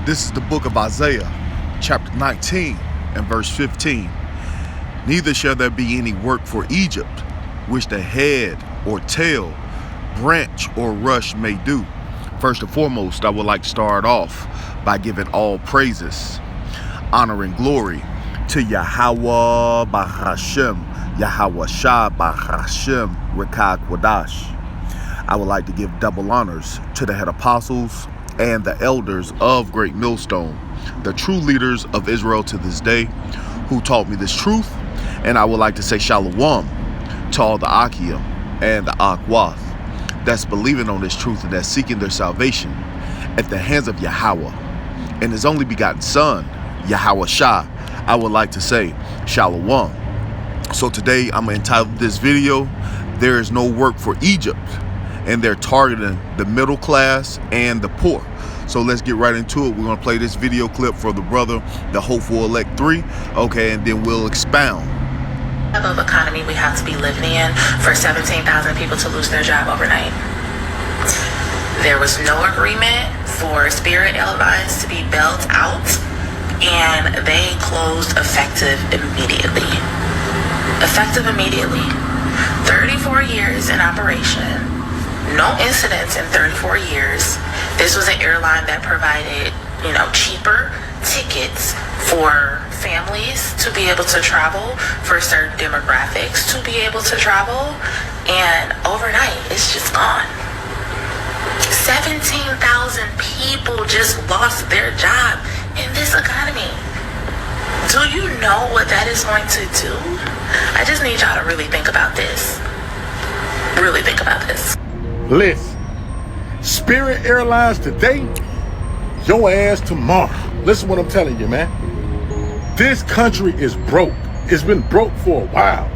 This is the book of Isaiah, chapter 19 and verse 15. Neither shall there be any work for Egypt, which the head or tail, branch or rush may do. First and foremost, I would like to start off by giving all praises, honor, and glory to Yahawah Bahashem, Yahawashi Bahashem, Rekah Kwadash. I would like to give double honors to the head apostles and the elders of Great Millstone, the true leaders of Israel to this day, who taught me this truth. And I would like to say shalom to all the Akim and the Akwath that's believing on this truth and that's seeking their salvation at the hands of Yahawah and his only begotten son, Yahawashi. I would like to say shalom. So today I'm entitled this video, There is No Work for Egypt, and they're targeting the middle class and the poor. So let's get right into it. We're gonna play this video clip for the brother, the Hopeful Elect 3, okay, and then we'll expound. What type of economy we have to be living in for 17,000 people to lose their job overnight? There was no agreement for Spirit Airlines to be bailed out, and they closed effective immediately. Effective immediately. 34 years in operation. No incidents in 34 years. This was an airline that provided, cheaper tickets for families to be able to travel, for certain demographics to be able to travel, and overnight it's just gone. 17,000 people just lost their job in this economy. Do you know what that is going to do? I just need y'all to really think about this. Really think about this. Listen, Spirit Airlines today, your ass tomorrow. Listen what I'm telling you, man. This country is broke. It's been broke for a while.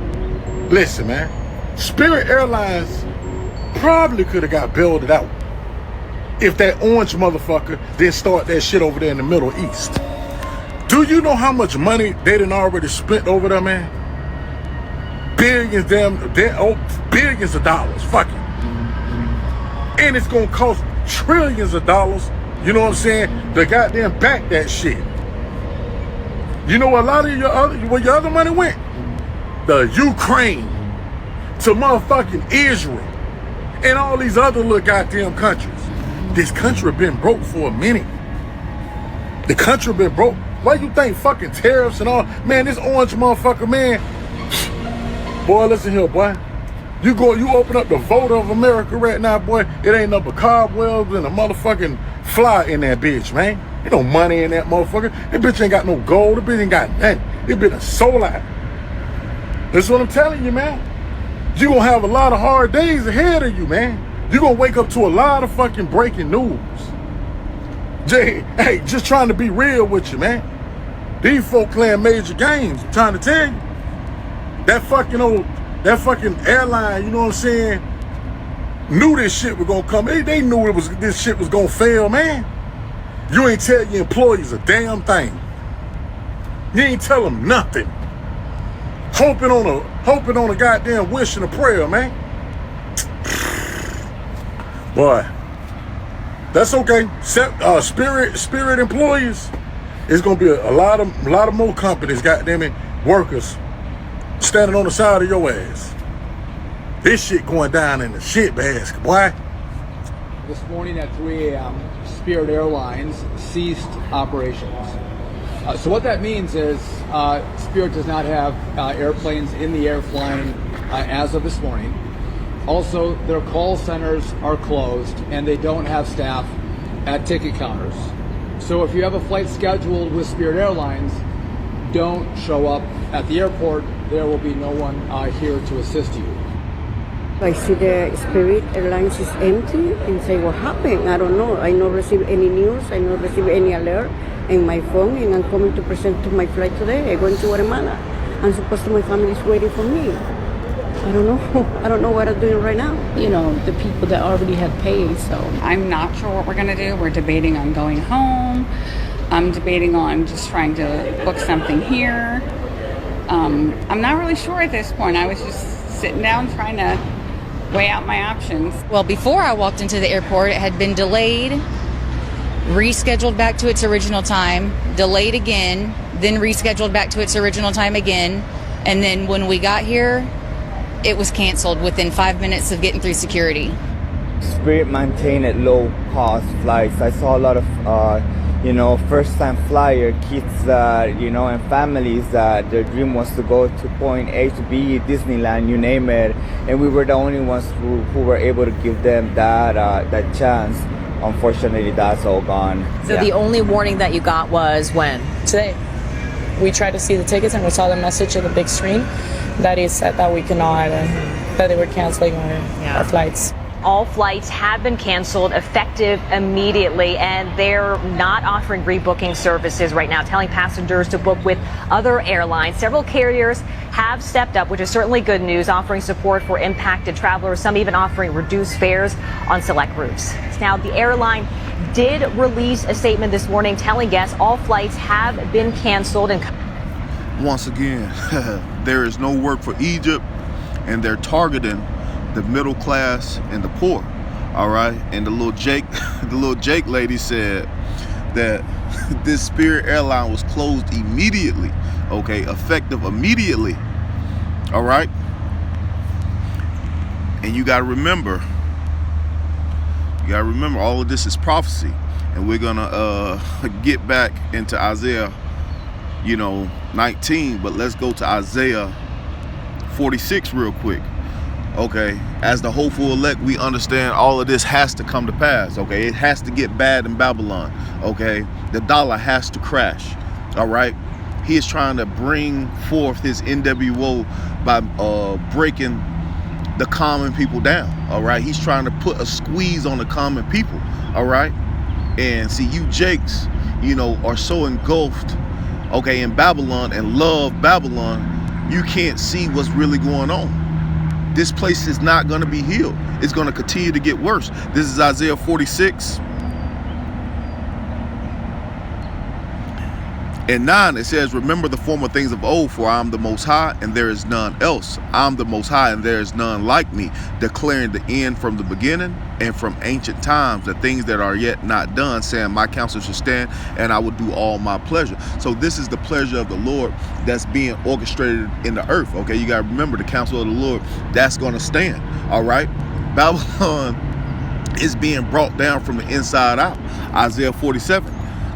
Listen, man. Spirit Airlines probably could have got bailed out if that orange motherfucker didn't start that shit over there in the Middle East. Do you know how much money they done already spent over there, man? Billions of dollars. Fuck it. And it's gonna cost trillions of dollars, you know what I'm saying, to goddamn back that shit. You know where a lot of where your other money went? The Ukraine, to motherfucking Israel, and all these other little goddamn countries. This country been broke for a minute. The country been broke. Why you think fucking tariffs and all? Man, this orange motherfucker, man. Boy, listen here, boy. You open up the vote of America right now, boy, it ain't nothing but cobwebs and a motherfucking fly in that bitch, man. Ain't no money in that motherfucker. That bitch ain't got no gold. That bitch ain't got nothing. It been a solar. That's what I'm telling you, man. You gonna have a lot of hard days ahead of you, man. You gonna wake up to a lot of fucking breaking news. Hey, just trying to be real with you, man. These folk playing major games, I'm trying to tell you. That fucking airline, you know what I'm saying, knew this shit was gonna come. They knew this shit was gonna fail, man. You ain't tell your employees a damn thing. You ain't tell them nothing. Hoping on a goddamn wish and a prayer, man. Boy, that's okay. Spirit employees, it's gonna be a lot of more companies, goddamn it, workers standing on the side of your ass. This shit going down in the shit basket, boy. This morning at 3 a.m., Spirit Airlines ceased operations. So what that means is Spirit does not have airplanes in the air flying as of this morning. Also, their call centers are closed and they don't have staff at ticket counters. So if you have a flight scheduled with Spirit Airlines, don't show up at the airport. There will be no one here to assist you. I see the Spirit Airlines is empty and say, what happened? I don't know. I not receive any news. I not receive any alert in my phone, and I'm coming to present to my flight today. I'm going to Guatemala. I'm supposed to, my family is waiting for me. I don't know. I don't know what I'm doing right now. The people that already had paid, so. I'm not sure what we're gonna do. We're debating on going home. I'm debating on just trying to book something here. I'm not really sure at this point. I was just sitting down trying to weigh out my options. Well, before I walked into the airport, it had been delayed rescheduled back to its original time, delayed again, then rescheduled back to its original time again. And then when we got here, it was canceled within 5 minutes of getting through security. Spirit maintained at low cost flights. I saw a lot of first time flyer kids that and families that their dream was to go to point A to B, Disneyland, you name it, and we were the only ones who were able to give them that chance. Unfortunately, that's all gone. So the only warning that you got was when? Today. We tried to see the tickets and we saw the message in the big screen that it said that we cannot, that they were canceling our flights. All flights have been canceled effective immediately, and they're not offering rebooking services right now, telling passengers to book with other airlines. Several carriers have stepped up, which is certainly good news, offering support for impacted travelers, some even offering reduced fares on select routes. Now, the airline did release a statement this morning telling guests all flights have been canceled. And once again, there is no work for Egypt, and they're targeting the middle class and the poor. All right, and the little Jake lady said that this Spirit airline was closed immediately. Okay, effective immediately. All right, and you got to remember all of this is prophecy, and we're gonna get back into Isaiah 19, but let's go to Isaiah 46 real quick. Okay, as the hopeful elect, we understand all of this has to come to pass. Okay, it has to get bad in Babylon. Okay, the dollar has to crash. All right, he is trying to bring forth his NWO by breaking the common people down. All right, he's trying to put a squeeze on the common people. All right, and see, you Jakes, are so engulfed, okay, in Babylon and love Babylon, you can't see what's really going on. This place is not going to be healed. It's going to continue to get worse. This is Isaiah 46 and 9. It says, remember the former things of old, for I am the Most High, and there is none else. I am the Most High, and there is none like me, declaring the end from the beginning and from ancient times, the things that are yet not done, saying my counsel shall stand, and I will do all my pleasure. So this is the pleasure of the Lord that's being orchestrated in the earth. Okay, you got to remember the counsel of the Lord, that's going to stand. All right, Babylon is being brought down from the inside out. Isaiah 47.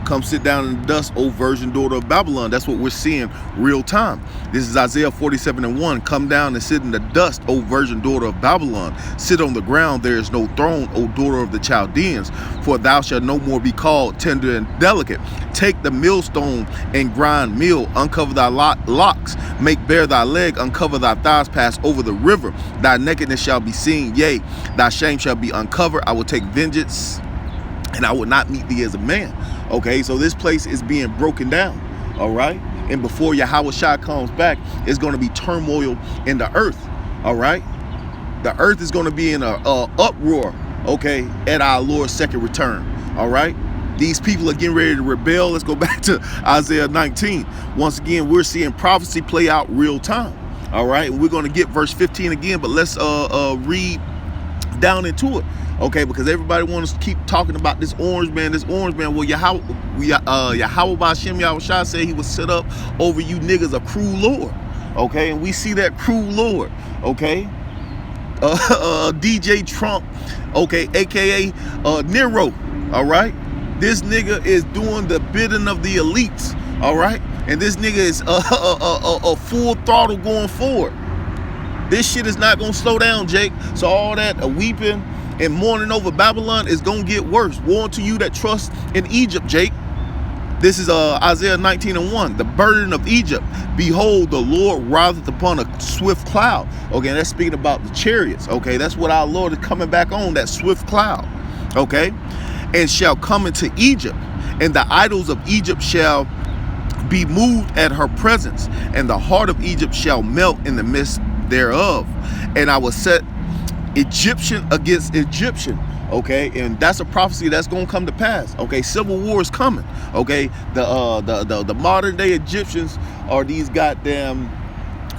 Come sit down in the dust, O virgin daughter of Babylon. That's what we're seeing real time. This is Isaiah 47:1. Come down and sit in the dust, O virgin daughter of Babylon. Sit on the ground, there is no throne, O daughter of the Chaldeans. For thou shalt no more be called tender and delicate. Take the millstone and grind meal. Uncover thy locks. Make bare thy leg. Uncover thy thighs. Pass over the river. Thy nakedness shall be seen. Yea, thy shame shall be uncovered. I will take vengeance, and I will not meet thee as a man. Okay, so this place is being broken down. All right, and before Yahawashi comes back, it's going to be turmoil in the earth. All right, the earth is going to be in a uproar. Okay, at our Lord's second return. All right, these people are getting ready to rebel. Let's go back to Isaiah 19. Once again, we're seeing prophecy play out real time. All right, and we're going to get verse 15 again, but let's read down into it. Okay, because everybody wants to keep talking about this orange man. Well, Yahawah by Shem Yahawashi said he would set up over you niggas a cruel Lord. Okay, and we see that cruel Lord. Okay, DJ Trump. Okay, aka Nero. All right, this nigga is doing the bidding of the elites. All right, and this nigga is a full throttle going forward. This shit is not gonna slow down, Jake. So all that weeping and mourning over Babylon is gonna get worse. Woe unto you that trust in Egypt, Jake. This is Isaiah 19:1. The burden of Egypt. Behold, the Lord rideth upon a swift cloud. Okay, that's speaking about the chariots. Okay, that's what our Lord is coming back on, that swift cloud. Okay, and shall come into Egypt, and the idols of Egypt shall be moved at her presence, and the heart of Egypt shall melt in the midst thereof. And I will set Egyptian against Egyptian. Okay, and that's a prophecy that's gonna come to pass. Okay, civil war is coming. Okay, the modern day Egyptians are these goddamn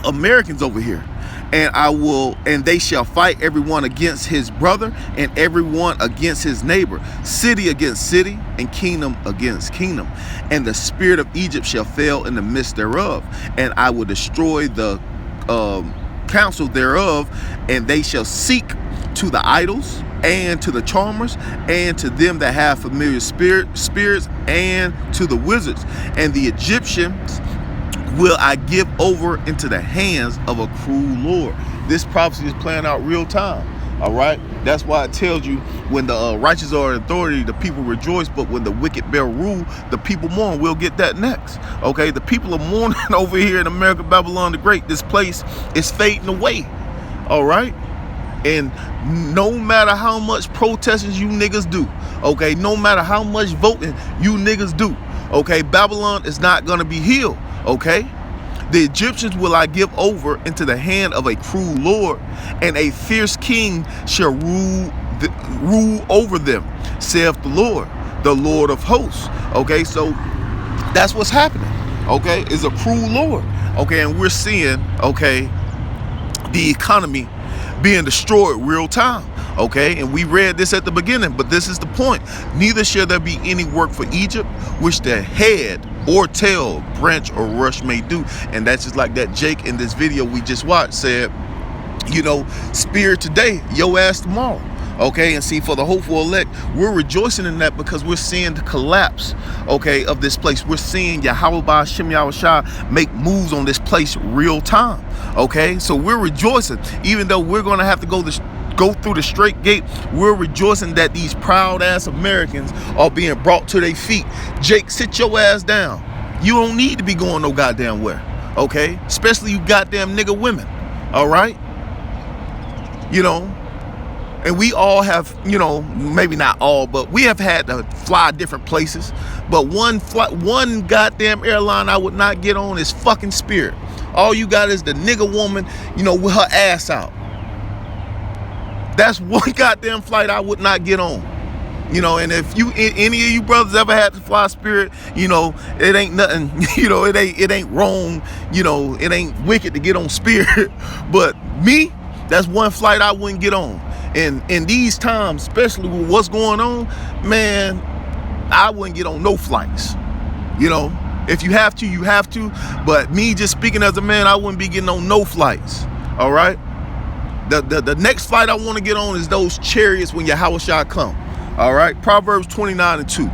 Americans over here, and they shall fight everyone against his brother, and everyone against his neighbor, city against city, and kingdom against kingdom. And the spirit of Egypt shall fail in the midst thereof, and I will destroy the counsel thereof, and they shall seek to the idols, and to the charmers, and to them that have familiar spirits, and to the wizards. And the Egyptians will I give over into the hands of a cruel Lord. This prophecy is playing out real time. All right, that's why it tells you when the righteous are in authority, the people rejoice, but when the wicked bear rule, the people mourn. We'll get that next. Okay, the people are mourning over here in America, Babylon the Great. This place is fading away. All right, and no matter how much protesting you niggas do, okay, no matter how much voting you niggas do, okay, Babylon is not gonna be healed. Okay, the Egyptians will I give over into the hand of a cruel Lord, and a fierce king shall rule over them, saith the Lord of hosts. Okay, so that's what's happening. Okay, is a cruel Lord. Okay, and we're seeing, okay, the economy being destroyed real time. Okay, and we read this at the beginning, but this is the point. Neither shall there be any work for Egypt, which the head or tail, branch or rush may do. And that's just like that Jake in this video we just watched said, you know, spirit today, your ass tomorrow. Okay, and see, for the hopeful elect, we're rejoicing in that because we're seeing the collapse, okay, of this place. We're seeing Yahawah Shem Yahawashi make moves on this place real time. Okay, so we're rejoicing, even though we're going to have to go through the straight gate. We're rejoicing that these proud ass Americans are being brought to their feet. Jake, sit your ass down. You don't need to be going no goddamn where. Okay, especially you goddamn nigga women. All right, you know. And we all have, you know, maybe not all, but we have had to fly different places. But one goddamn airline I would not get on is fucking Spirit. All you got is the nigga woman, you know, with her ass out. That's one goddamn flight I would not get on. You know, and if any of you brothers ever had to fly Spirit, you know, it ain't nothing, you know, it ain't wrong, you know, it ain't wicked to get on Spirit. But me, that's one flight I wouldn't get on. And in these times, especially with what's going on, man, I wouldn't get on no flights. You know, if you have to, you have to. But me just speaking as a man, I wouldn't be getting on no flights. All right. The next flight I want to get on is those chariots when Yahawashi come. All right. Proverbs 29:2.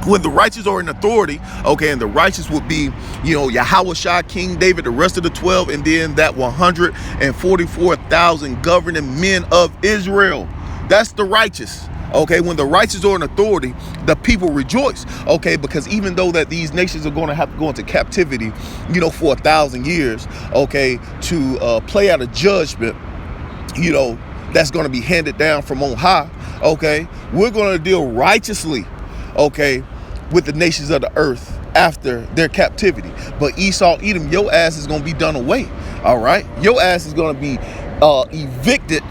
When the righteous are in authority, okay, and the righteous would be, you know, Yahawashi, King David, the rest of the 12, and then that 144,000 governing men of Israel. That's the righteous. Okay, when the righteous are in authority, the people rejoice. Okay, because even though that these nations are going to have to go into captivity, you know, for 1,000 years, okay, to play out a judgment, you know, that's going to be handed down from on high. Okay, we're going to deal righteously, okay, with the nations of the earth after their captivity. But Esau, Edom, your ass is going to be done away. All right, your ass is going to be evicted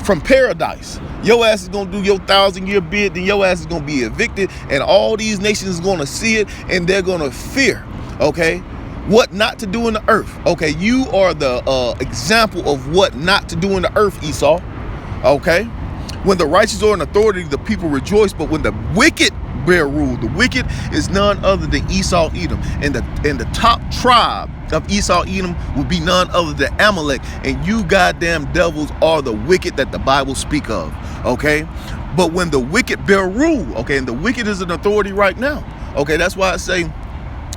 from paradise. Your ass is going to do your 1,000-year bid, then your ass is going to be evicted, and all these nations are going to see it, and they're going to fear, okay, what not to do in the earth. Okay, you are the example of what not to do in the earth, Esau. Okay, when the righteous are in authority, the people rejoice, but when the wicked bear rule, the wicked is none other than Esau, Edom, and the top tribe of Esau, Edom will be none other than Amalek, and you goddamn devils are the wicked that the Bible speak of. Okay, but when the wicked bear rule, okay, and the wicked is in authority right now. Okay, that's why I say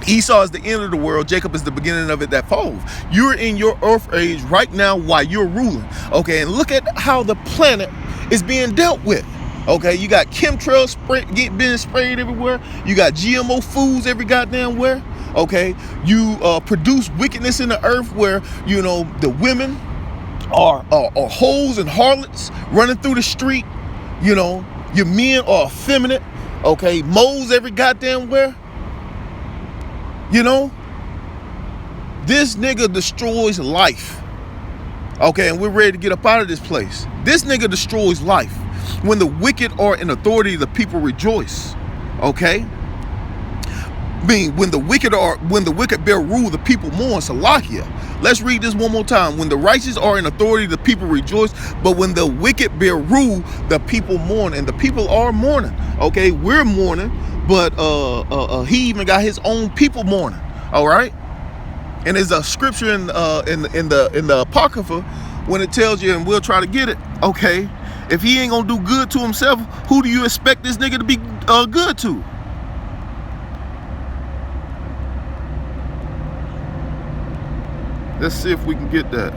Esau is the end of the world, Jacob is the beginning of it that falls. You're in your earth age right now while you're ruling. Okay, and look at how the planet is being dealt with. Okay, you got chemtrails being sprayed everywhere. You got GMO foods every goddamn where. Okay, you produce wickedness in the earth where, you know, the women are hoes and harlots running through the street. You know, your men are effeminate. Okay, moles every goddamn where. You know, this nigga destroys life. Okay, and we're ready to get up out of this place. This nigga destroys life. When the wicked are in authority, the people rejoice. Okay? When the wicked bear rule, the people mourn. Salakia. Let's read this one more time. When the righteous are in authority, the people rejoice. But when the wicked bear rule, the people mourn. And the people are mourning. Okay, we're mourning, but he even got his own people mourning. All right. And there's a scripture in the Apocrypha when it tells you, and we'll try to get it. Okay, if he ain't gonna do good to himself, who do you expect this nigga to be good to? Let's see if we can get that.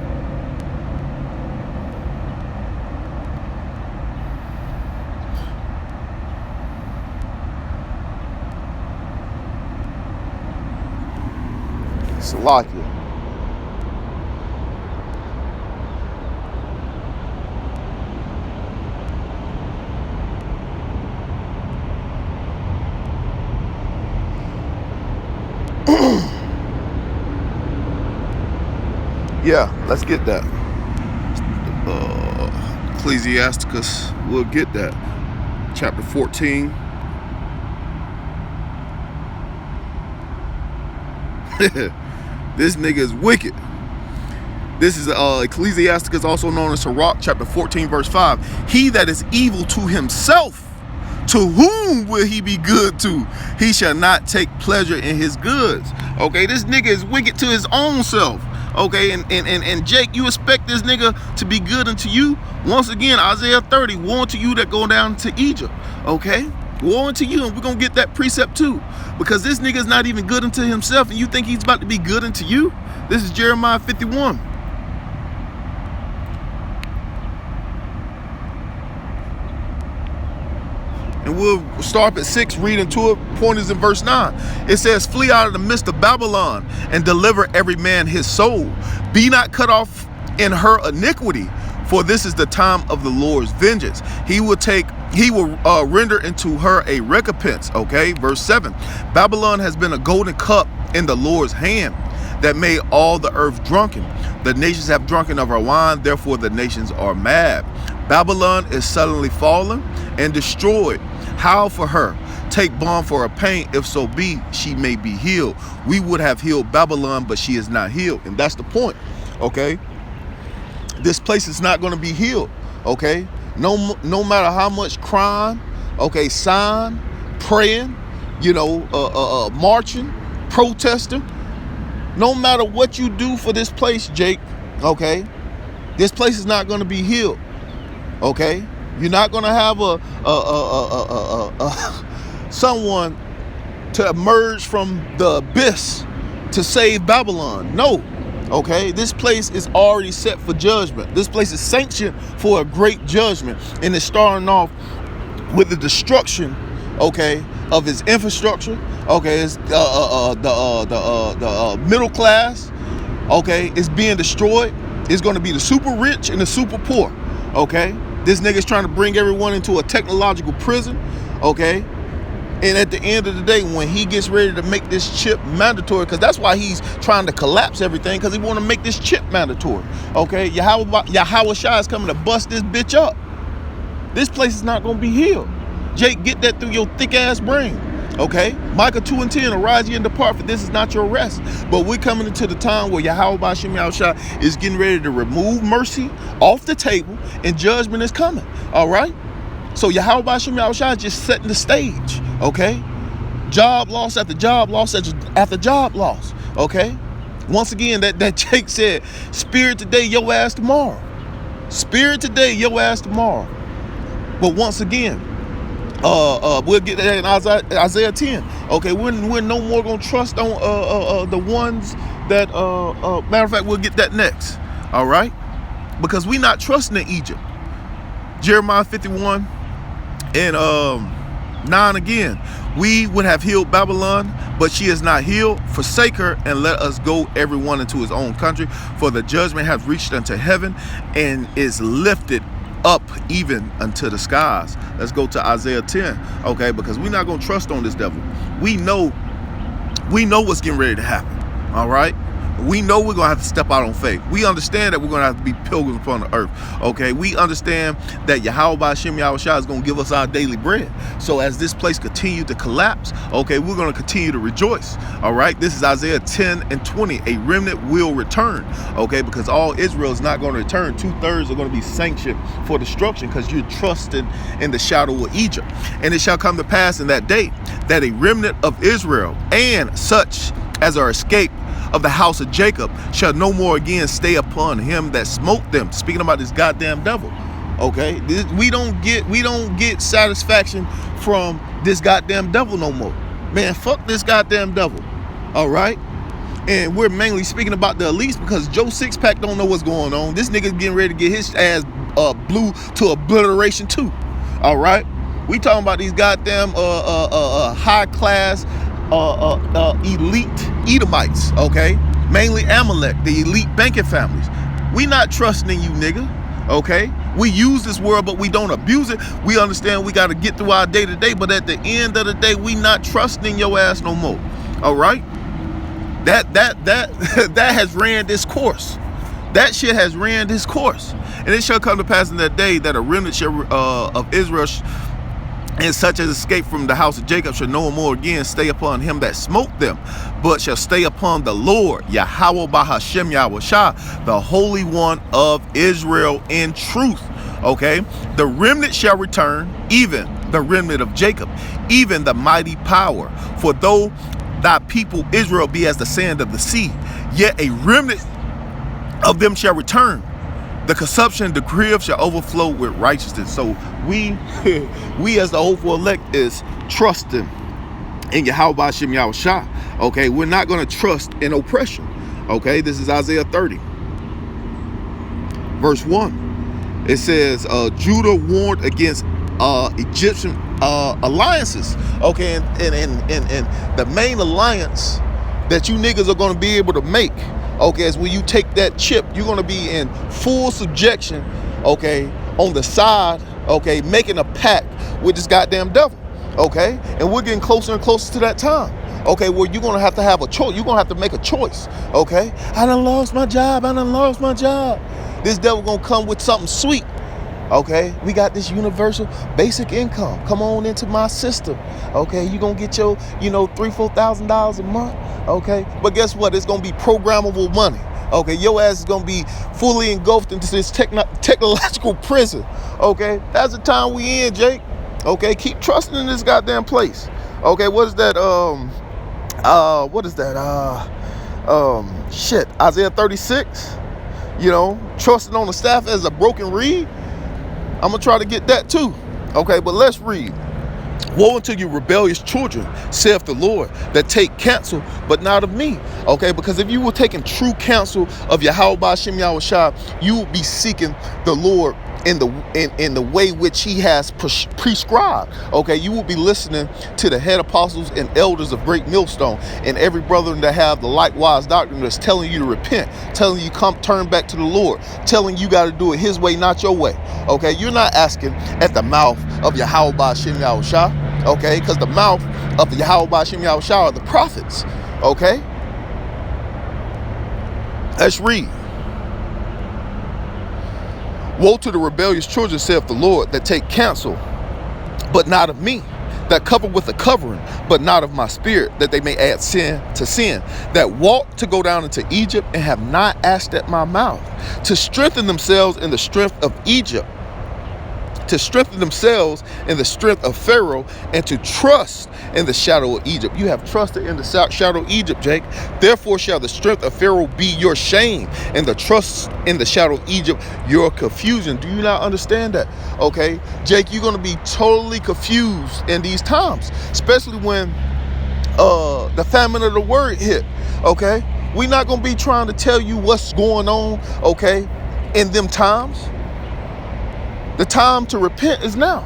Salakia. Yeah, let's get that. Ecclesiasticus, we'll get that. Chapter 14. This nigga is wicked. This is Ecclesiasticus, also known as Sirach, chapter 14, verse 5. He that is evil to himself, to whom will he be good to? He shall not take pleasure in his goods. Okay, this nigga is wicked to his own self. Okay, and Jake, you expect this nigga to be good unto you? Once again, Isaiah 30, woe unto you that go down to Egypt. Okay, woe unto you, and we're gonna get that precept too, because this nigga is not even good unto himself, and you think he's about to be good unto you? This is Jeremiah 51. And we'll start at 6, read into it. Point is in verse 9. It says, flee out of the midst of Babylon and deliver every man his soul. Be not cut off in her iniquity, for this is the time of the Lord's vengeance. He will render into her a recompense. Okay, verse 7. Babylon has been a golden cup in the Lord's hand that made all the earth drunken. The nations have drunken of her wine, therefore the nations are mad. Babylon is suddenly fallen and destroyed. Howl for her, take balm for her pain, if so be she may be healed. We would have healed Babylon, but she is not healed. And that's the point. Okay, this place is not going to be healed. Okay, no matter how much crime, okay, sign, praying, marching, protesting, no matter what you do for this place, Jake, okay, this place is not going to be healed. Okay, you're not going to have someone to emerge from the abyss to save Babylon. No. Okay, this place is already set for judgment. This place is sanctioned for a great judgment, and it's starting off with the destruction, okay, of its infrastructure. Okay, it's the middle class. Okay, it's being destroyed. It's going to be the super rich and the super poor. Okay, this nigga's trying to bring everyone into a technological prison. Okay, and at the end of the day, when he gets ready to make this chip mandatory, because that's why he's trying to collapse everything, because he want to make this chip mandatory. Okay, Yahawashi is coming to bust this bitch up. This place is not going to be healed. Jake, get that through your thick ass brain. Okay, Micah 2:10, arise ye and depart, for this is not your rest. But we're coming into the time where Yahawashi is getting ready to remove mercy off the table, and judgment is coming. All right, so Yahawashi is just setting the stage. Okay, job loss after job loss after job loss. Okay, once again, that Jake said, spirit today, your ass tomorrow. Spirit today, your ass tomorrow. But once again, we'll get that in Isaiah 10. Okay, we're no more gonna trust on the ones that matter of fact, we'll get that next. All right, because we're not trusting in Egypt. Jeremiah 51 and 9 again. We would have healed Babylon, but she is not healed. Forsake her and let us go everyone into his own country, for the judgment has reached unto heaven and is lifted up even unto the skies. Let's go to Isaiah 10. Okay, because we're not gonna trust on this devil. We know what's getting ready to happen. All right, We know we're going to have to step out on faith. We understand that we're going to have to be pilgrims upon the earth. Okay, we understand that Yahawah Shem Yahawashi is going to give us our daily bread. So as this place continues to collapse, okay, we're going to continue to rejoice. All right, this is Isaiah 10:20. A remnant will return. Okay, because all Israel is not going to return. 2/3 are going to be sanctioned for destruction because you're trusting in the shadow of Egypt. And it shall come to pass in that day that a remnant of Israel and such as are escaped of the house of Jacob shall no more again stay upon him that smote them. Speaking about this goddamn devil. Okay, we don't get satisfaction from this goddamn devil no more. Man, fuck this goddamn devil. All right, and we're mainly speaking about the elites because Joe Sixpack don't know what's going on. This nigga's getting ready to get his ass blew to obliteration too. All right, we talking about these goddamn high class elite Edomites, okay? Mainly Amalek, the elite banking families. We not trusting in you, nigga, okay? We use this world, but we don't abuse it. We understand we got to get through our day-to-day, but at the end of the day, we not trusting your ass no more, all right? That has ran this course. That shit has ran this course. And it shall come to pass in that day that a remnant of Israel and such as escape from the house of Jacob shall no more again stay upon him that smote them, but shall stay upon the Lord, Yahawah Bahashem Yahawashi, the Holy One of Israel in truth. Okay, the remnant shall return, even the remnant of Jacob, even the mighty power. For though thy people Israel be as the sand of the sea, yet a remnant of them shall return. The consumption of the crib shall overflow with righteousness. So we as the hopeful elect is trusting in Yahawah Shem Yahawashi. Okay, we're not going to trust in oppression. Okay, this is Isaiah 30, verse 1. It says, Judah warned against Egyptian alliances. Okay, and the main alliance that you niggas are going to be able to make, okay, is when you take that chip, you're going to be in full subjection, okay, on the side, okay, making a pact with this goddamn devil, okay? And we're getting closer and closer to that time, okay, where you're going to have a choice. You're going to have to make a choice, okay? I done lost my job. This devil going to come with something sweet, okay? We got this universal basic income. Come on into my system, okay? You're going to get your, $3,000-$4,000 a month. Okay, but guess what? It's gonna be programmable money. Okay, your ass is gonna be fully engulfed into this technological prison. Okay, that's the time we in, Jake. Okay, keep trusting in this goddamn place. Okay, what is that? Shit, Isaiah 36. Trusting on the staff as a broken reed. I'm gonna try to get that too. Okay, but let's read. Woe unto you rebellious children, saith the Lord, that take counsel, but not of me. Okay, because if you were taking true counsel of Yahawah Shem Yahawashi, you would be seeking the Lord in the way which he has prescribed. Okay, you will be listening to the head apostles and elders of Great Millstone and every brother that have the likewise doctrine that's telling you to repent, telling you come turn back to the Lord, telling you got to do it his way, not your way. Okay, you're not asking at the mouth of Yahawah Shem Yahawashi, okay, because the mouth of the Yahawah Shem Yahawashi are the prophets. Okay, let's read. Woe to the rebellious children, saith the Lord, that take counsel, but not of me, that cover with a covering, but not of my spirit, that they may add sin to sin, that walk to go down into Egypt and have not asked at my mouth, to strengthen themselves in the strength of Egypt, to strengthen themselves in the strength of Pharaoh, and to trust in the shadow of Egypt. You have trusted in the shadow of Egypt, Jake. Therefore shall the strength of Pharaoh be your shame, and the trust in the shadow of Egypt your confusion. Do you not understand that? Okay, Jake, you're going to be totally confused in these times, especially when the famine of the word hit. Okay, we're not going to be trying to tell you what's going on, okay, in them times. The time to repent is now.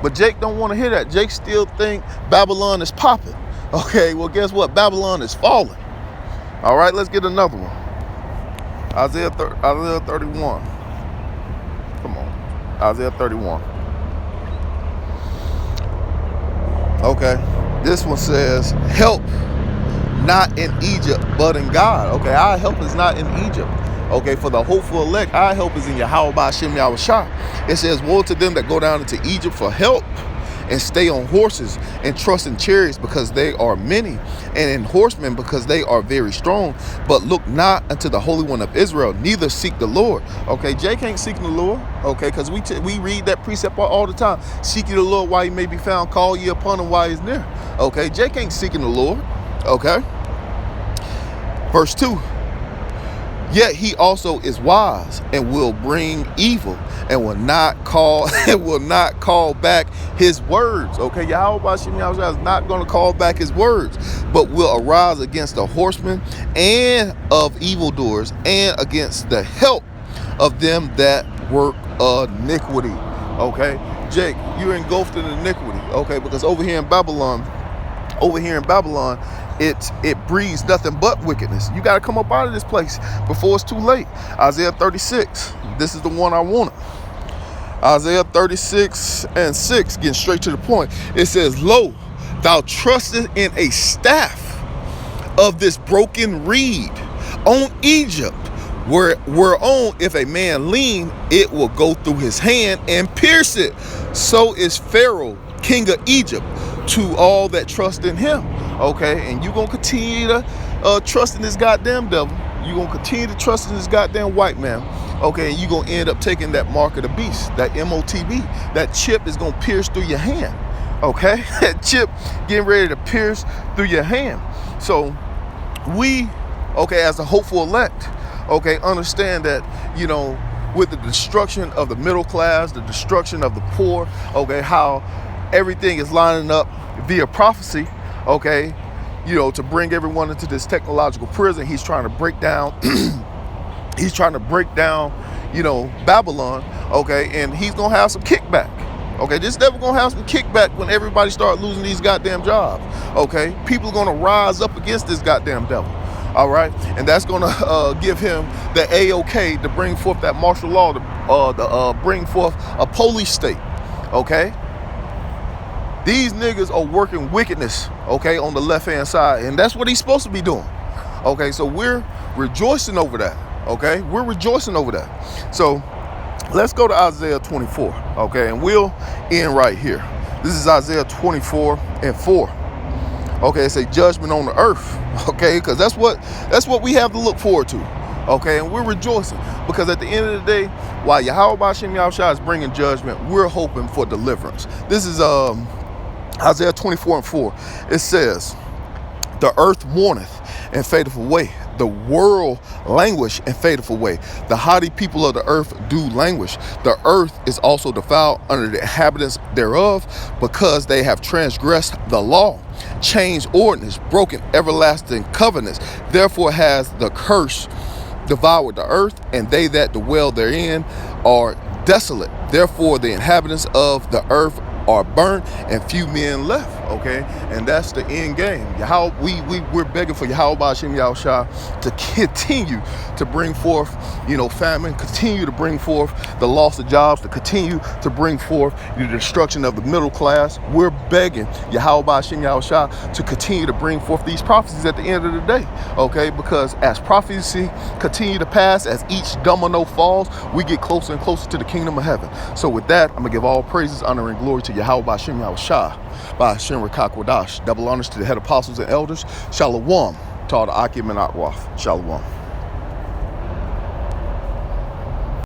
But Jake don't want to hear that. Jake still think Babylon is popping. Okay, well, guess what? Babylon is falling. All right, let's get another one. Isaiah 31. Come on. Isaiah 31. Okay, this one says, help not in Egypt, but in God. Okay, our help is not in Egypt. Okay, for the hopeful elect, our help is in Yahawah Yahawashi. It says, woe to them that go down into Egypt for help, and stay on horses, and trust in chariots because they are many, and in horsemen because they are very strong. But look not unto the Holy One of Israel, neither seek the Lord. Okay, Jake ain't seeking the Lord. Okay, because we read that precept all the time. Seek ye the Lord while he may be found, call ye upon him while he's near. Okay, Jake ain't seeking the Lord. Okay, verse 2. Yet he also is wise and will bring evil and will not call back his words. Okay, Yahawashi is not going to call back his words, but will arise against the horsemen and of evildoers and against the help of them that work iniquity. Okay, Jake, you're engulfed in iniquity. Okay, because over here in Babylon, it breeds nothing but wickedness. You got to come up out of this place before it's too late. Isaiah 36. This is the one I wanted. Isaiah 36:6, getting straight to the point. It says, lo, thou trustest in a staff of this broken reed on Egypt, whereon if a man lean, it will go through his hand and pierce it. So is Pharaoh, king of Egypt, to all that trust in him. Okay, and you're going to continue to trust in this goddamn devil. You're going to continue to trust in this goddamn white man. Okay, and you're going to end up taking that mark of the beast, that MOTB. That chip is going to pierce through your hand. Okay, that chip getting ready to pierce through your hand. So we, okay, as a hopeful elect, okay, understand that, you know, with the destruction of the middle class, the destruction of the poor, okay, how everything is lining up via prophecy, okay, you know, to bring everyone into this technological prison. He's trying to break down you know, Babylon, okay, and he's gonna have some kickback. Okay, this devil gonna have some kickback when everybody start losing these goddamn jobs. Okay, people are gonna rise up against this goddamn devil. All right, and that's gonna give him the A-OK to bring forth that martial law, to bring forth a police state. Okay, these niggas are working wickedness, okay, on the left-hand side, and that's what he's supposed to be doing. Okay, so we're rejoicing over that. Okay, we're rejoicing over that. So let's go to Isaiah 24. Okay, and we'll end right here. This is Isaiah 24:4. Okay, it's a judgment on the earth. Okay, because that's what we have to look forward to. Okay, and we're rejoicing because at the end of the day, while Yahawashi is bringing judgment, we're hoping for deliverance. This is Isaiah 24:4. It says, the earth mourneth and fadeth away. The world languish and fadeth away. The haughty people of the earth do languish. The earth is also defiled under the inhabitants thereof, because they have transgressed the law, changed ordinance, broken everlasting covenants. Therefore has the curse devoured the earth, and they that dwell therein are desolate. Therefore the inhabitants of the earth are burnt, and few men left. Okay, and that's the end game. We're begging for Yahawashi to continue to bring forth, you know, famine, continue to bring forth the loss of jobs, to continue to bring forth the destruction of the middle class. We're begging Yahawashi to continue to bring forth these prophecies at the end of the day. Okay, because as prophecy continue to pass, as each domino falls, we get closer and closer to the kingdom of heaven. So with that, I'm gonna give all praises, honor, and glory to Yahawashi by Hashem Rakakwadash. Double honors to the head apostles and elders. Shalom to all the Akim and Akwath. Shalom.